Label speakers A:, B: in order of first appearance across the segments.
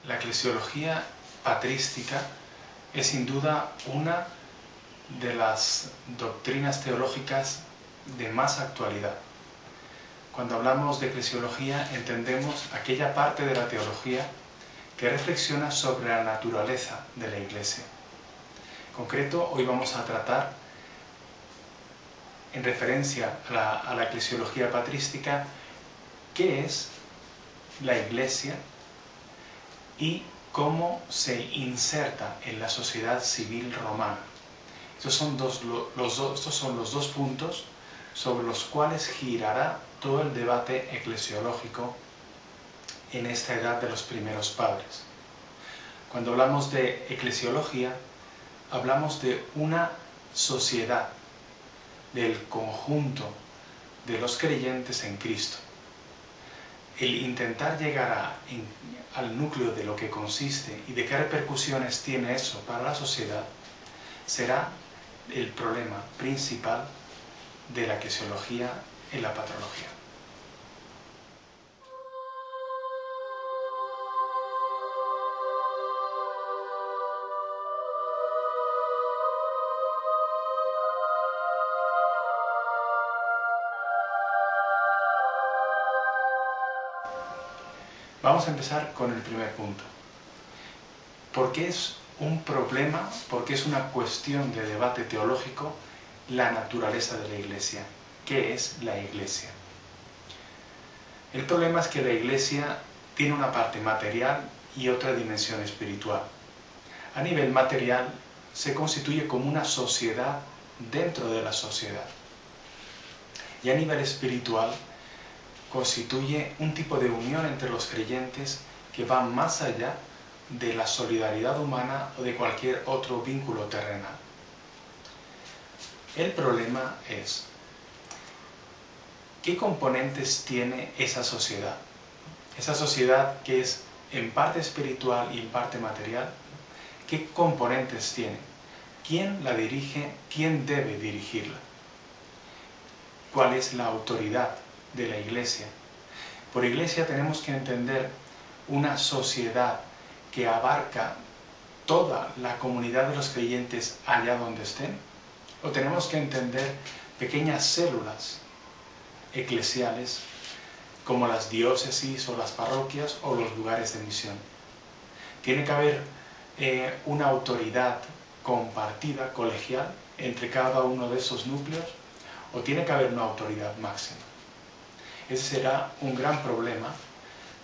A: La eclesiología patrística es sin duda una de las doctrinas teológicas de más actualidad. Cuando hablamos de eclesiología entendemos aquella parte de la teología que reflexiona sobre la naturaleza de la Iglesia. En concreto, hoy vamos a tratar, en referencia a la eclesiología patrística, qué es la Iglesia y cómo se inserta en la sociedad civil romana. Estos son los dos puntos sobre los cuales girará todo el debate eclesiológico en esta edad de los primeros padres. Cuando hablamos de eclesiología, hablamos de una sociedad, del conjunto de los creyentes en Cristo. El intentar llegar al núcleo de lo que consiste y de qué repercusiones tiene eso para la sociedad será el problema principal de la eclesiología en la patrología. Vamos a empezar con el primer punto. ¿Por qué es un problema, por qué es una cuestión de debate teológico la naturaleza de la Iglesia? ¿Qué es la Iglesia? El problema es que la Iglesia tiene una parte material y otra dimensión espiritual. A nivel material se constituye como una sociedad dentro de la sociedad. Y a nivel espiritual constituye un tipo de unión entre los creyentes que va más allá de la solidaridad humana o de cualquier otro vínculo terrenal. El problema es, ¿qué componentes tiene esa sociedad? Esa sociedad que es en parte espiritual y en parte material, ¿qué componentes tiene? ¿Quién la dirige? ¿Quién debe dirigirla? ¿Cuál es la autoridad de la Iglesia? Por Iglesia tenemos que entender una sociedad que abarca toda la comunidad de los creyentes allá donde estén, o tenemos que entender pequeñas células eclesiales como las diócesis o las parroquias o los lugares de misión. Tiene que haber una autoridad compartida, colegial, entre cada uno de esos núcleos, o tiene que haber una autoridad máxima. Ese será un gran problema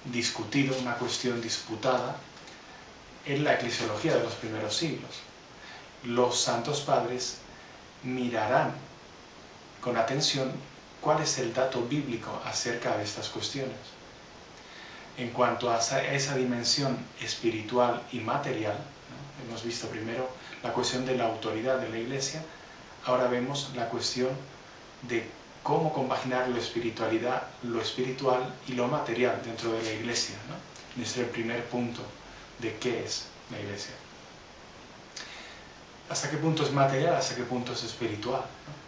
A: discutido, una cuestión disputada en la eclesiología de los primeros siglos. Los santos padres mirarán con atención cuál es el dato bíblico acerca de estas cuestiones. En cuanto a esa dimensión espiritual y material, ¿no? Hemos visto primero la cuestión de la autoridad de la Iglesia, ahora vemos la cuestión de cómo compaginar lo espiritual y lo material dentro de la Iglesia, ¿no? Este es el primer punto de qué es la Iglesia. ¿Hasta qué punto es material? ¿Hasta qué punto es espiritual? ¿No?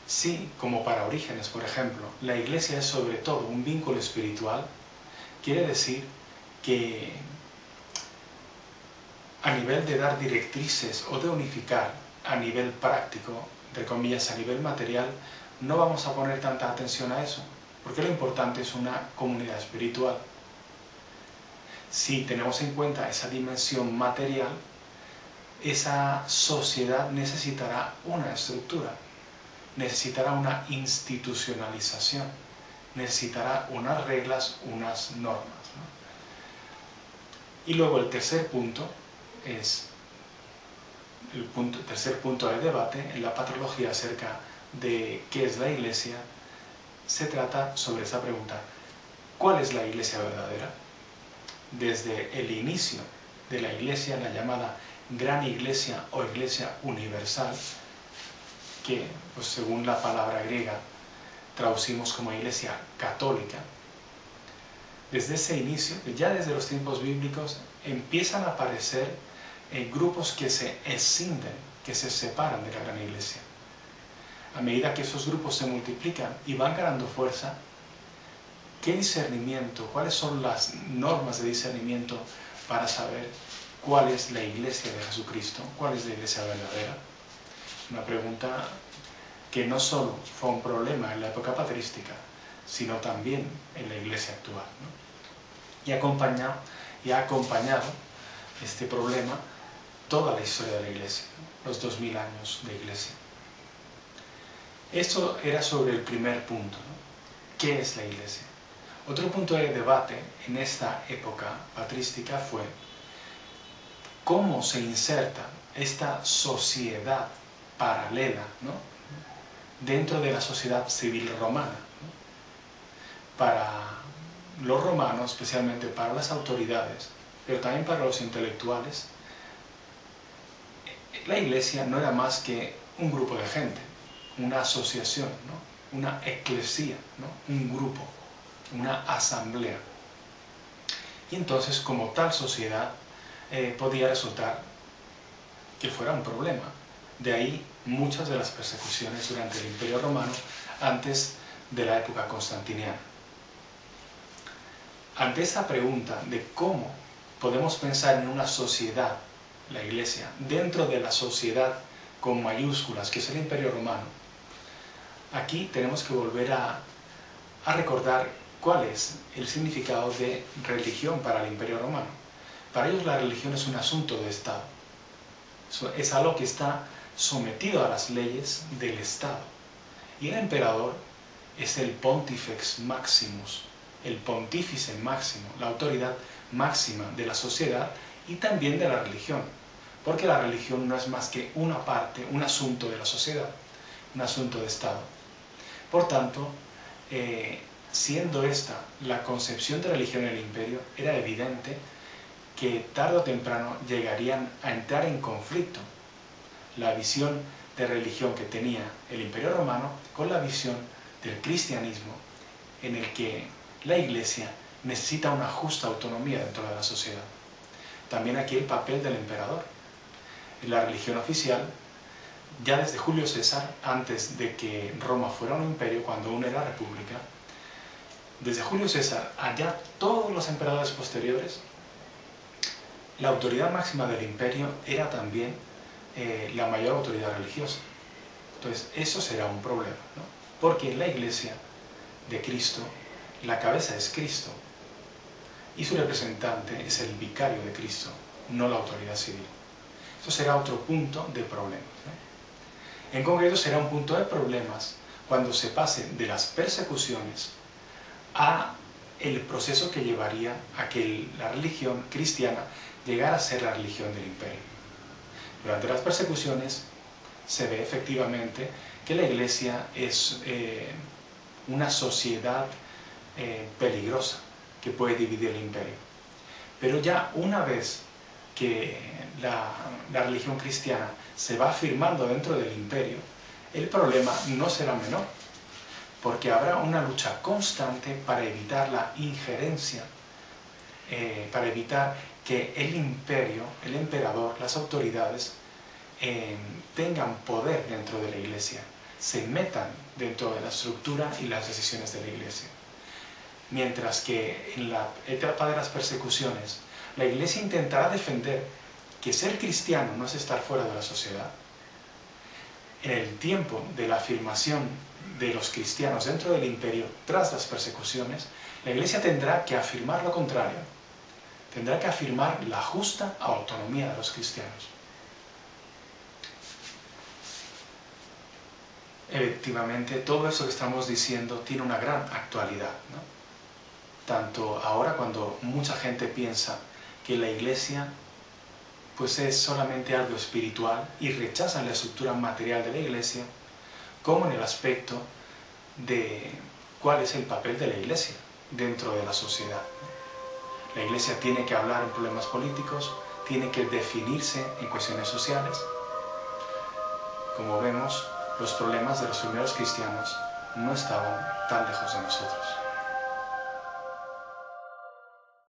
A: Sí, como para Orígenes, por ejemplo, la Iglesia es sobre todo un vínculo espiritual, quiere decir que a nivel de dar directrices o de unificar a nivel práctico, entre comillas, a nivel material, no vamos a poner tanta atención a eso, porque lo importante es una comunidad espiritual. Si tenemos en cuenta esa dimensión material, esa sociedad necesitará una estructura, necesitará una institucionalización, necesitará unas reglas, unas normas, ¿no? Y luego el tercer punto es el tercer punto de debate en la patrología acerca de qué es la Iglesia. Se trata sobre esa pregunta: ¿cuál es la Iglesia verdadera? Desde el inicio de la Iglesia, la llamada Gran Iglesia o Iglesia Universal, que pues, según la palabra griega traducimos como Iglesia Católica, desde ese inicio, ya desde los tiempos bíblicos, empiezan a aparecer grupos que se escinden, que se separan de la Gran Iglesia. A medida que esos grupos se multiplican y van ganando fuerza, ¿qué discernimiento, cuáles son las normas de discernimiento para saber cuál es la iglesia de Jesucristo, cuál es la iglesia verdadera. Una pregunta que no solo fue un problema en la época patrística, sino también en la iglesia actual, ¿no? Y ha acompañado este problema toda la historia de la iglesia, ¿no? Los 2000 años de iglesia. Esto era sobre el primer punto, ¿no? ¿Qué es la iglesia? Otro punto de debate en esta época patrística fue cómo se inserta esta sociedad paralela, ¿no?, dentro de la sociedad civil romana, ¿no? Para los romanos, especialmente para las autoridades, pero también para los intelectuales, la iglesia no era más que un grupo de gente, una asociación, ¿no?, una eclesía, ¿no?, un grupo, una asamblea. Y entonces, como tal sociedad, podía resultar que fuera un problema. De ahí muchas de las persecuciones durante el Imperio Romano antes de la época constantiniana. Ante esta pregunta de cómo podemos pensar en una sociedad, la Iglesia, dentro de la sociedad con mayúsculas, que es el Imperio Romano, aquí tenemos que volver a recordar cuál es el significado de religión para el Imperio Romano. Para ellos la religión es un asunto de Estado. Es algo que está sometido a las leyes del Estado. Y el emperador es el Pontifex Maximus, el pontífice máximo, la autoridad máxima de la sociedad y también de la religión. Porque la religión no es más que una parte, un asunto de la sociedad, un asunto de Estado. Por tanto, siendo esta la concepción de religión en el imperio, era evidente que tarde o temprano llegarían a entrar en conflicto la visión de religión que tenía el Imperio Romano con la visión del cristianismo, en el que la Iglesia necesita una justa autonomía dentro de la sociedad. También aquí el papel del emperador. En la religión oficial, ya desde Julio César, antes de que Roma fuera un imperio, cuando aún era república, desde Julio César allá todos los emperadores posteriores, la autoridad máxima del imperio era también la mayor autoridad religiosa. Entonces eso será un problema, ¿no? Porque en la Iglesia de Cristo, la cabeza es Cristo y su representante es el vicario de Cristo, no la autoridad civil. Eso será otro punto de problemas, ¿no? En concreto será un punto de problemas cuando se pase de las persecuciones a el proceso que llevaría a que la religión cristiana llegara a ser la religión del imperio. Durante las persecuciones se ve efectivamente que la Iglesia es una sociedad peligrosa que puede dividir el imperio. Pero ya una vez que la religión cristiana se va afirmando dentro del imperio, el problema no será menor, porque habrá una lucha constante para evitar la injerencia, para evitar que el imperio, el emperador, las autoridades tengan poder dentro de la Iglesia, se metan dentro de la estructura y las decisiones de la Iglesia. Mientras que en la etapa de las persecuciones, la Iglesia intentará defender que ser cristiano no es estar fuera de la sociedad. En el tiempo de la afirmación de los cristianos dentro del imperio, tras las persecuciones, la Iglesia tendrá que afirmar lo contrario. Tendrá que afirmar la justa autonomía de los cristianos. Efectivamente, todo eso que estamos diciendo tiene una gran actualidad, ¿no? Tanto ahora, cuando mucha gente piensa que la Iglesia pues es solamente algo espiritual y rechazan la estructura material de la Iglesia, como en el aspecto de cuál es el papel de la Iglesia dentro de la sociedad. La Iglesia tiene que hablar en problemas políticos, tiene que definirse en cuestiones sociales. Como vemos, los problemas de los primeros cristianos no estaban tan lejos de nosotros.